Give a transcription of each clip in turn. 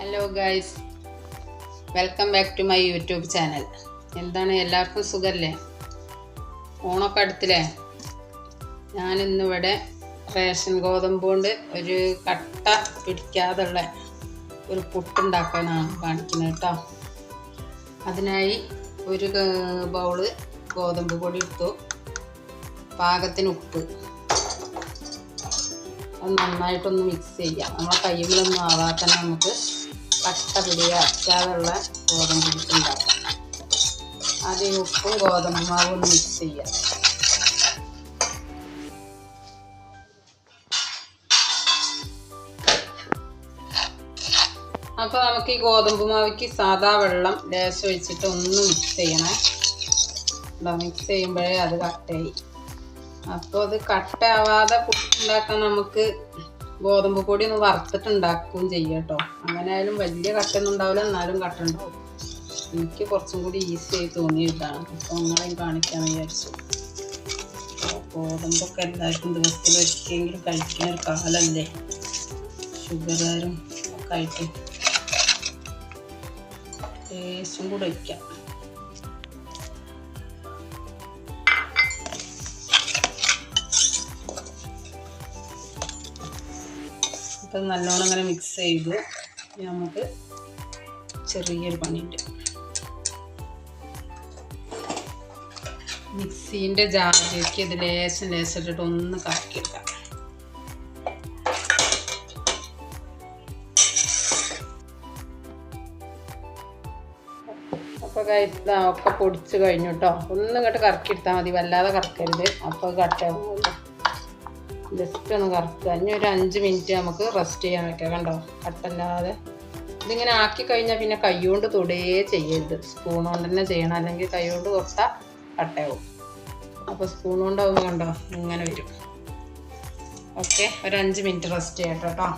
Hello guys, welcome back to my YouTube channel. എന്താണ്, എല്ലാവർക്കും സുഖമല്ലേ? ഓണമൊക്കെ അടുത്തില്ലേ? ഞാനിന്നിവിടെ റേഷൻ ഗോതമ്പ് കൊണ്ട് ഒരു കട്ട പിടിക്കാതുള്ള ഒരു പുട്ടുണ്ടാക്കാനാണ് കാണിക്കുന്നത് കേട്ടോ. അതിനായി ഒരു ബൗള് ഗോതമ്പ് പൊടി എടുത്തു, പാകത്തിന് ഉപ്പ്, അത് നന്നായിട്ടൊന്ന് മിക്സ് ചെയ്യാം. നമ്മളെ കയ്യിലൊന്നും ആവാതെ നമുക്ക് കട്ട പിടിക്കാതുള്ള ഗോതമ്പ് പുട്ടുണ്ടാക്കാം. ആദ്യം ഉപ്പും ഗോതമ്പ് മാവും ഒന്ന് മിക്സ് ചെയ്യാം. അപ്പോൾ നമുക്ക് ഈ ഗോതമ്പ് മാവിക്ക് സാധാ വെള്ളം ലേശം ഒഴിച്ചിട്ട് ഒന്ന് മിക്സ് ചെയ്യണേ. മിക്സ് ചെയ്യുമ്പോഴേ അത് കട്ടയായി. അപ്പോൾ അത് കട്ടയാവാതെ പുട്ടുണ്ടാക്കാൻ നമുക്ക് ഗോതമ്പ് പൊടി ഒന്ന് വറുത്തിട്ടുണ്ടാക്കുകയും ചെയ്യാം കേട്ടോ. അങ്ങനെ ആയാലും വലിയ കട്ടയൊന്നും ഉണ്ടാവില്ല, എന്നാലും കട്ട ഉണ്ടാവും. എനിക്ക് കുറച്ചും കൂടി ഈസി ആയി തോന്നിയിട്ടാണ്, അപ്പോൾ നിങ്ങളെയും കാണിക്കാമെന്ന് വിചാരിച്ചു. ഗോതമ്പൊക്കെ എല്ലാവർക്കും ദിവസത്തിൽ ഒരിക്കലെങ്കിലും കഴിക്കുന്ന ഒരു കാലമല്ലേ, ഷുഗറുകാരും ഒക്കെ ആയിട്ട്. ടേസ്റ്റും കൂടെ വയ്ക്കാം. അപ്പം നല്ലോണം അങ്ങനെ മിക്സ് ചെയ്ത് നമുക്ക് ചെറിയൊരു പണിയുണ്ട്. മിക്സീൻ്റെ ജാറിലേക്ക് ഇത് ലേശം ഇട്ടിട്ട് ഒന്ന് കറക്കിയെടുക്കാം. അപ്പോൾ ഇതാ ഒക്കെ പൊടിച്ച് കഴിഞ്ഞു കേട്ടോ. ഒന്നും ഇങ്ങോട്ട് കറക്കിയെടുത്താൽ മതി, വല്ലാതെ കറക്കരുത്, അപ്പോൾ കട്ടയാവുമല്ലോ. ജസ്റ്റ് ഒന്ന് കറക്കുക. ഇനി ഒരു 5 മിനിറ്റ് നമുക്ക് റെസ്റ്റ് ചെയ്യാൻ വെക്കാം. കണ്ടോ, കട്ടല്ലാതെ. ഇതിങ്ങനെ ആക്കി കഴിഞ്ഞാൽ പിന്നെ കൈ കൊണ്ട് തൊടുകയേ ചെയ്യരുത്, സ്പൂൺ കൊണ്ട് തന്നെ ചെയ്യണം, അല്ലെങ്കിൽ കൈ കൊണ്ട് തൊട്ടാൽ കട്ടയാവും. അപ്പോൾ സ്പൂൺ കൊണ്ടാവുമ്പോൾ കണ്ടോ ഇങ്ങനെ വരും. ഓക്കെ, ഒരു 5 മിനിറ്റ് റെസ്റ്റ് ചെയ്യട്ടോ കേട്ടോ.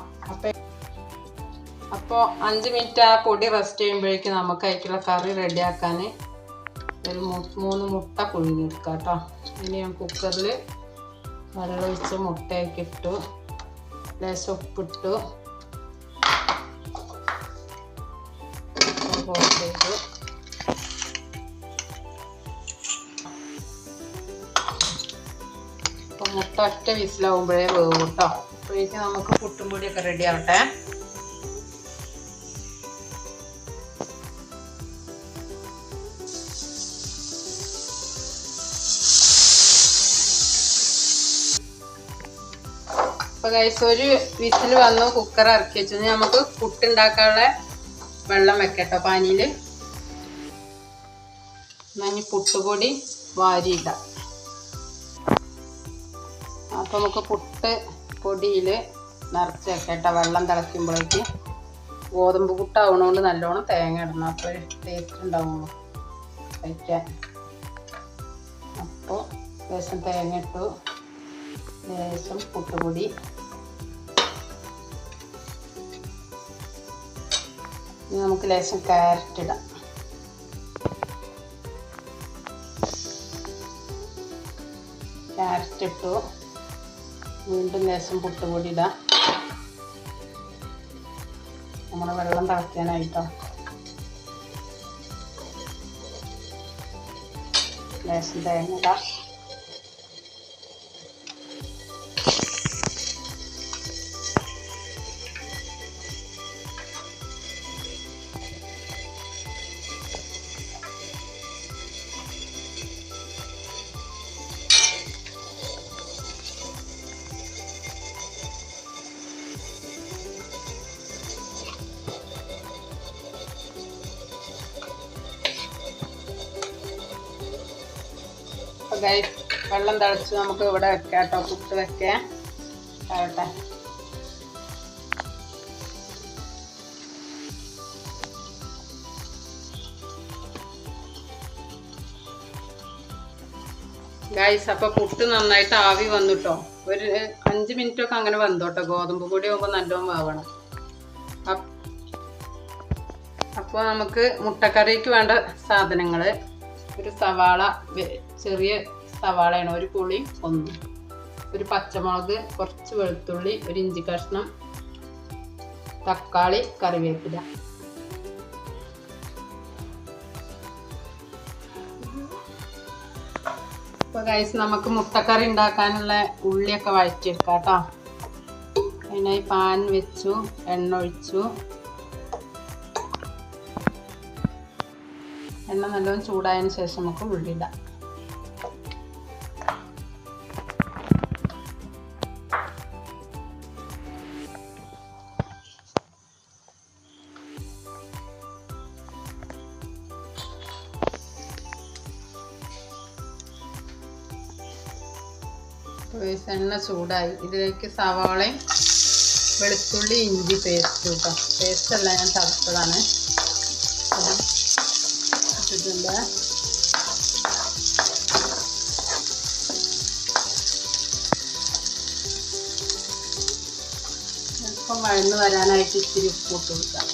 അപ്പോൾ 5 മിനിറ്റ് ആ പൊടി റെസ്റ്റ് ചെയ്യുമ്പോഴേക്കും നമുക്ക് അതിലേക്കുള്ള കറി റെഡിയാക്കാൻ ഒരു 3 മുട്ട പുഴുങ്ങിയെടുക്കാം കേട്ടോ. ഇനി ഞാൻ കുക്കറിൽ വെള്ളമൊഴിച്ച് മുട്ടയൊക്കെ ഇട്ടു, ലേശം ഉപ്പിട്ടു, ചെയ്തു. അപ്പോൾ മുട്ട ഒറ്റ വിസിലാവുമ്പോഴേ വേവും കേട്ടോ. അപ്പോഴേക്കും നമുക്ക് പുട്ടും പൊടിയൊക്കെ റെഡി ആവട്ടെ. അപ്പോൾ ഗൈസ്, ഒരു വിസിൽ വന്നു, കുക്കർ ഇറക്കി വെച്ചു. നമുക്ക് പുട്ടുണ്ടാക്കാനുള്ള വെള്ളം വെക്കട്ടോ പാനിയിൽ. ഇനി പുട്ടുപൊടി വാരിയിടാം. അപ്പോൾ നമുക്ക് പുട്ട് പൊടിയിൽ നിറച്ച് വെക്കട്ടോ. വെള്ളം തിളയ്ക്കുമ്പോഴേക്ക് ഗോതമ്പ് പുട്ടാവണോണ്ട് നല്ലോണം തേങ്ങ ഇടണം, അപ്പോൾ ടേസ്റ്റ് ഉണ്ടാവുള്ളൂ കഴിക്കാൻ. അപ്പോൾ ലേശം തേങ്ങ ഇട്ടു, ലേശം പുട്ടുപൊടി, ഇനി നമുക്ക് ലേശം ക്യാരറ്റ് ഇടാം. ക്യാരറ്റ് ഇട്ടു, വീണ്ടും ലേശം പുട്ടുപൊടി ഇടാം. നമ്മുടെ വെള്ളം തിളയ്ക്കാനായിട്ടോ. ലേശം തേങ്ങ ഇടാം. ഗൈസ്, വെള്ളം തിളച്ച് നമുക്ക് ഇവിടെ വെക്കാം കേട്ടോ. പുട്ട് വെക്കാം ആവട്ടെ. ഗൈസ്, അപ്പോൾ പുട്ട് നന്നായിട്ട് ആവി വന്നിട്ടോ. ഒരു 5 മിനിറ്റൊക്കെ അങ്ങനെ വന്നോട്ടോ. ഗോതമ്പ് പൊടി ആകുമ്പോൾ നല്ലോണം വേവണം. അപ്പോൾ നമുക്ക് മുട്ടക്കറിക്ക് വേണ്ട സാധനങ്ങൾ: ഒരു സവാള, ചെറിയ സവാളയാണ്, ഒരു പുളി ഒന്നും, ഒരു പച്ചമുളക്, കുറച്ച് വെളുത്തുള്ളി, ഒരു ഇഞ്ചി കഷ്ണം, തക്കാളി, കറിവേപ്പില. അപ്പോൾ ഗൈസ് നമുക്ക് മുട്ടക്കറി ഉണ്ടാക്കാനുള്ള ഉള്ളിയൊക്കെ വഴറ്റിയെടുക്കാം കേട്ടോ. അതിനായി പാൻ വെച്ചു, എണ്ണ ഒഴിച്ചു. എണ്ണ നല്ലോണം ചൂടായതിന് ശേഷം നമുക്ക് ഉള്ളി ഇടാം. എണ്ണ ചൂടായി. ഇതിലേക്ക് സവാളയും വെളുത്തുള്ളി ഇഞ്ചി പേസ്റ്റ് കേട്ടോ. പേസ്റ്റല്ല, ഞാൻ ചതച്ചതാണ് ഇട്ടിട്ടുണ്ട്. അല്പം വഴന്ന് വരാനായിട്ട് ഇത്തിരി ഉപ്പ് ഇട്ട് കൊടുക്കാം.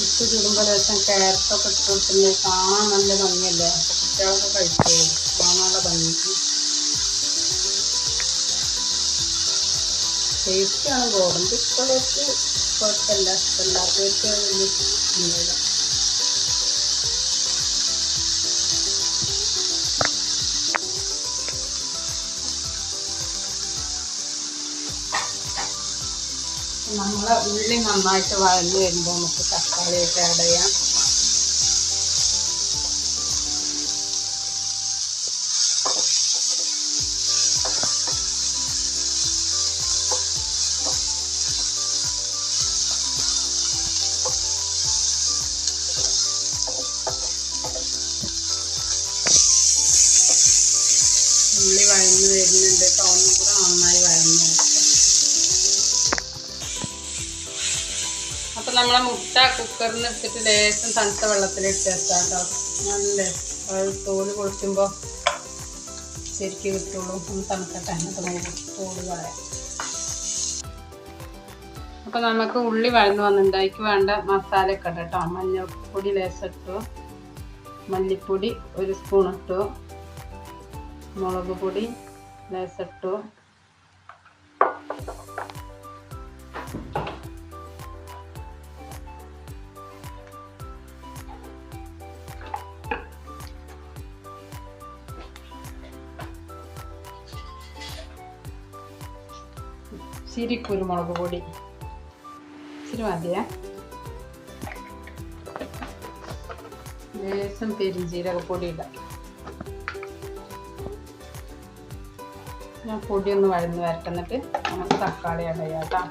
ഉപ്പ് ചുടുമ്പോൾ ലേശം ക്യാരറ്റൊക്കെ ഇട്ട് കൊടുക്കുന്നത് കാണാൻ നല്ല ഭംഗിയല്ലേ. അപ്പോൾ കുട്ടികളൊക്കെ കഴിച്ചോളൂ, കാണാനുള്ള ഭംഗിക്ക്. ടേസ്റ്റാണ്. ഗോതമ്പ് ഇഷ്ടമുള്ളവർക്ക് കുഴപ്പമില്ല, ഇഷ്ടമില്ലാത്തവർക്ക് ഉണ്ടാവില്ല. നമ്മളെ ഉള്ളി നന്നായിട്ട് വഴന്ന് വരുമ്പോൾ നമുക്ക് തക്കാളിയൊക്കെ ആഡ് ചെയ്യാം. ഉള്ളി വഴന്ന് വരുന്നുണ്ട് കേട്ടോ. ഒന്നും കൂടെ നന്നായി വഴന്ന് നോക്കാം. അപ്പം നമ്മളെ മുട്ട കുക്കറിന് എടുത്തിട്ട് ലേശം തണുത്ത വെള്ളത്തിലിട്ട് വെച്ചാൽ കേട്ടോ. നല്ല തോല് പൊളിക്കുമ്പോൾ ശരിക്കും കിട്ടുള്ളൂ. ഒന്ന് തണുക്കട്ടെ, എന്നിട്ട് നമുക്ക് തോല് കളയാം. അപ്പം നമുക്ക് ഉള്ളി വഴന്ന് വന്നിട്ടുണ്ട്. അതിക്ക് വേണ്ട മസാലയൊക്കെ ഇട്ട് കേട്ടോ. മഞ്ഞൾപ്പൊടി ലേശം ഇട്ടു, മല്ലിപ്പൊടി 1 സ്പൂൺ ഇട്ടു, മുളക് പൊടി ലേശം ഇട്ടു, ഇച്ചിരി കുരുമുളക് പൊടി, ഇച്ചിരി മതിയേ. ലേശം പെരുംജീരകപ്പൊടി ഇടാം. ഞാൻ പൊടി ഒന്ന് വഴന്ന് വരട്ടെന്നിട്ട് നമുക്ക് തക്കാളി ആഡ് ചെയ്യാം കേട്ടോ.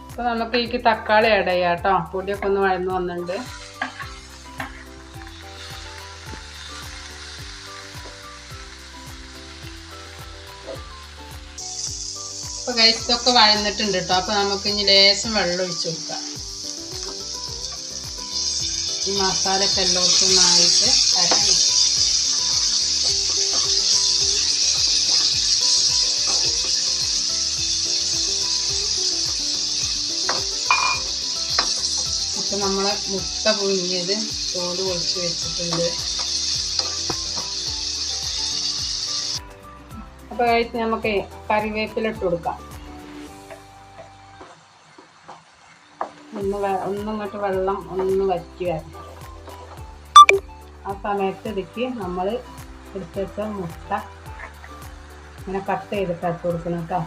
അപ്പോൾ നമുക്ക് ഈ തക്കാളി ആഡ് ചെയ്യാം കേട്ടോ. പൊടിയൊക്കെ ഒന്ന് വഴന്ന് വന്നിട്ടുണ്ട്. അപ്പോൾ ഗൈസ് ഇതൊക്കെ വഴന്നിട്ടുണ്ട് കേട്ടോ. അപ്പോൾ നമുക്ക് ഇനി ലേശം വെള്ളം ഒഴിച്ച് കൊടുക്കാം. ഈ മസാലയൊക്കെ എല്ലാവർക്കും നന്നായിട്ട് അരയണം. അപ്പോൾ നമ്മളെ മുട്ട പുഴുങ്ങിയത് തോല് പൊളിച്ച് വെച്ചിട്ടുണ്ട്. അപ്പോൾ കഴിച്ച് നമുക്ക് കറിവേപ്പില ഇട്ട് കൊടുക്കാം. ഒന്നിങ്ങോട്ട് വെള്ളം ഒന്ന് വറ്റി വരണം. ആ സമയത്ത് ഇതിക്ക് നമ്മൾ എടുത്ത് വെച്ച മുട്ട ഇങ്ങനെ കട്ട് ചെയ്തിട്ട് ഇട്ട് കൊടുക്കണം കേട്ടോ.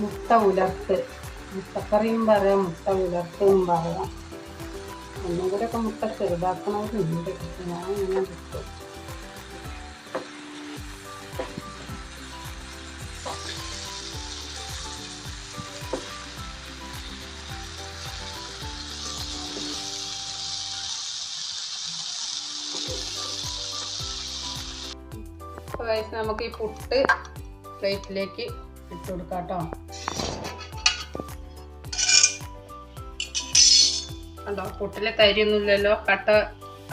മുട്ട ഉലർത്ത് മുട്ടക്കറിയും പറയാം, മുട്ട വിളർത്തും പറയാം. ഒന്നും കൂടെ ഒക്കെ മുട്ട ചെറുതാക്കണമെന്നുണ്ട്. ഞാൻ ഇങ്ങനെ കിട്ടും. നമുക്ക് ഈ പുട്ട് പ്ലേറ്റിലേക്ക് ഇട്ട് കൊടുക്കാം കേട്ടോ. കണ്ടോ, പുട്ടിലെ തരിയൊന്നുമില്ലല്ലോ, കട്ട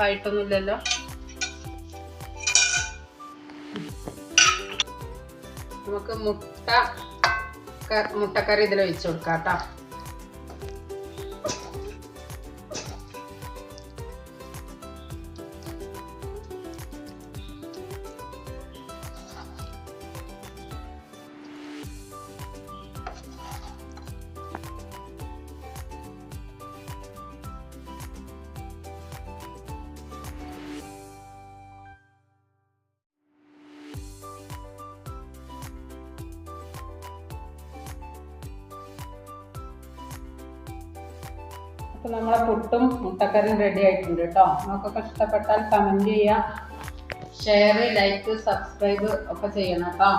ആയിട്ടൊന്നുമില്ലല്ലോ. നമുക്ക് മുട്ടക്കറി ഇതിൽ ഒഴിച്ചു കൊടുക്കാം കേട്ടോ. അപ്പോൾ നമ്മളെ പുട്ടും മുട്ടക്കറിയും റെഡി ആയിട്ടുണ്ട് കേട്ടോ. നമുക്കൊക്കെ ഇഷ്ടപ്പെട്ടാൽ കമൻറ്റ് ചെയ്യുക, ഷെയർ, ലൈക്ക്, സബ്സ്ക്രൈബ് ഒക്കെ ചെയ്യണം കേട്ടോ.